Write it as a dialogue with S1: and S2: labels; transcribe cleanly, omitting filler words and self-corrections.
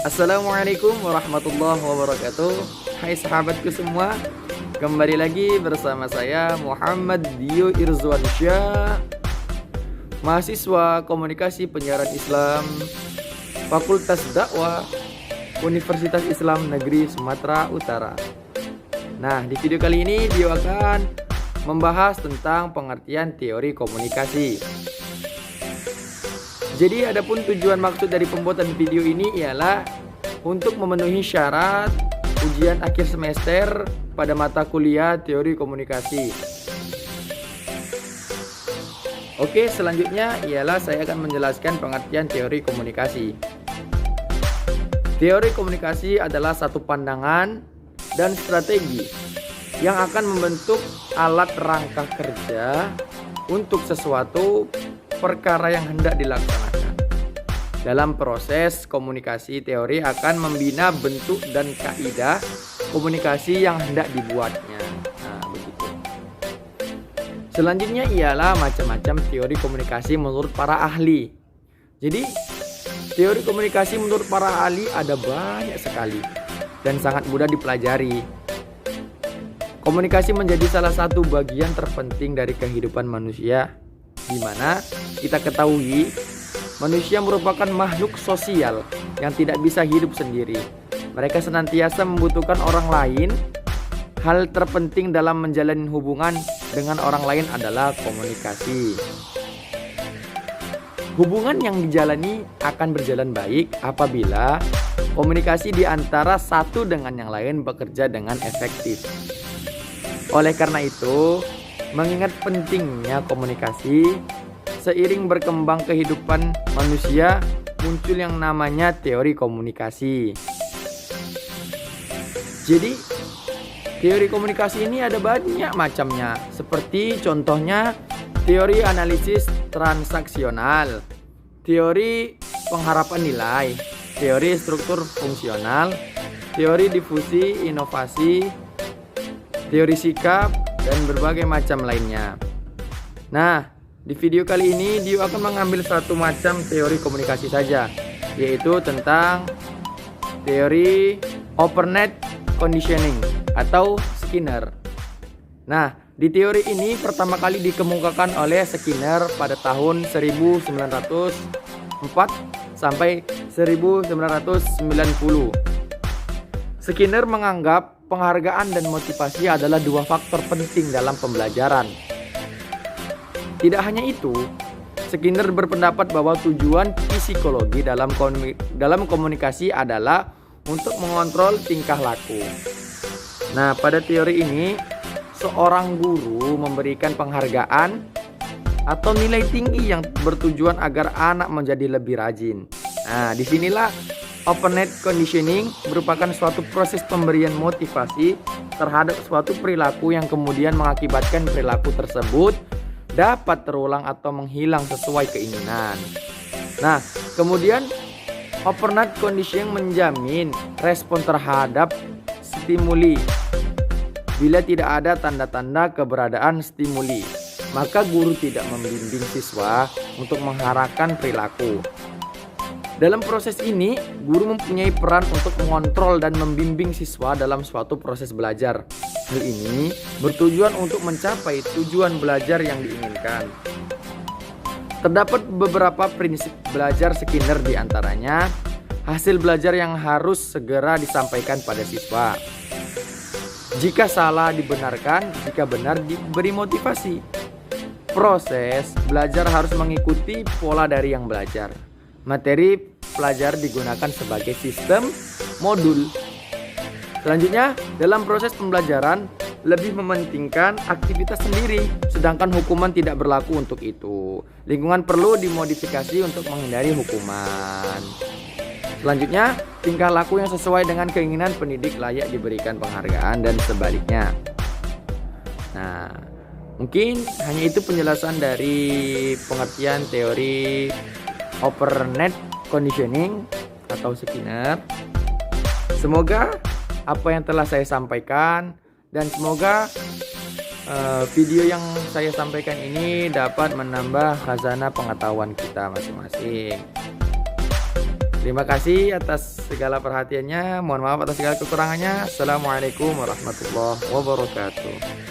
S1: Assalamualaikum warahmatullahi wabarakatuh. Hai sahabatku semua, kembali lagi bersama saya Muhammad Dio Irzwansyah, mahasiswa Komunikasi Penyiaran Islam, Fakultas Dakwah, Universitas Islam Negeri Sumatera Utara. Nah, di video kali ini Dio akan membahas tentang pengertian teori komunikasi. Jadi adapun tujuan maksud dari pembuatan video ini ialah untuk memenuhi syarat ujian akhir semester pada mata kuliah teori komunikasi. Oke, selanjutnya ialah saya akan menjelaskan pengertian teori komunikasi. Teori komunikasi adalah satu pandangan dan strategi yang akan membentuk alat rangka kerja untuk sesuatu perkara yang hendak dilaksanakan. Dalam proses komunikasi, teori akan membina bentuk dan kaidah komunikasi yang hendak dibuatnya. Nah, begitu. Selanjutnya ialah macam-macam teori komunikasi menurut para ahli. Jadi, teori komunikasi menurut para ahli ada banyak sekali dan sangat mudah dipelajari. Komunikasi menjadi salah satu bagian terpenting dari kehidupan manusia, di mana kita ketahui manusia merupakan makhluk sosial yang tidak bisa hidup sendiri. Mereka senantiasa membutuhkan orang lain. Hal terpenting dalam menjalin hubungan dengan orang lain adalah komunikasi. Hubungan yang dijalani akan berjalan baik apabila komunikasi di antara satu dengan yang lain bekerja dengan efektif. Oleh karena itu, mengingat pentingnya komunikasi, seiring berkembang kehidupan manusia, muncul yang namanya teori komunikasi. Jadi, teori komunikasi ini ada banyak macamnya, seperti contohnya teori analisis transaksional, teori pengharapan nilai, teori struktur fungsional, teori difusi inovasi, teori sikap, dan berbagai macam lainnya. Nah, di video kali ini Dio akan mengambil satu macam teori komunikasi saja, yaitu tentang teori operant conditioning atau Skinner. Nah, di teori ini pertama kali dikemukakan oleh Skinner pada tahun 1904 sampai 1990. Skinner menganggap penghargaan dan motivasi adalah dua faktor penting dalam pembelajaran. Tidak hanya itu, Skinner berpendapat bahwa tujuan psikologi dalam komunikasi adalah untuk mengontrol tingkah laku. Nah, pada teori ini, seorang guru memberikan penghargaan atau nilai tinggi yang bertujuan agar anak menjadi lebih rajin. Nah, disinilah operant conditioning merupakan suatu proses pemberian motivasi terhadap suatu perilaku yang kemudian mengakibatkan perilaku tersebut dapat terulang atau menghilang sesuai keinginan. Nah, kemudian operant conditioning menjamin respon terhadap stimuli. Bila tidak ada tanda-tanda keberadaan stimuli, maka guru tidak membimbing siswa untuk mengarahkan perilaku. Dalam proses ini, guru mempunyai peran untuk mengontrol dan membimbing siswa dalam suatu proses belajar. Hal ini bertujuan untuk mencapai tujuan belajar yang diinginkan. Terdapat beberapa prinsip belajar Skinner, di antaranya hasil belajar yang harus segera disampaikan pada siswa. Jika salah dibenarkan, jika benar diberi motivasi. Proses belajar harus mengikuti pola dari yang belajar. Materi pelajar digunakan sebagai sistem modul. Selanjutnya, dalam proses pembelajaran lebih mementingkan aktivitas sendiri, sedangkan hukuman tidak berlaku untuk itu. Lingkungan perlu dimodifikasi untuk menghindari hukuman. Selanjutnya, tingkah laku yang sesuai dengan keinginan pendidik layak diberikan penghargaan dan sebaliknya. Nah, mungkin hanya itu penjelasan dari pengertian teori operant conditioning atau Skinner. Semoga apa yang telah saya sampaikan dan semoga video yang saya sampaikan ini dapat menambah khazanah pengetahuan kita masing-masing. Terima kasih atas segala perhatiannya. Mohon maaf atas segala kekurangannya. Assalamualaikum warahmatullahi wabarakatuh.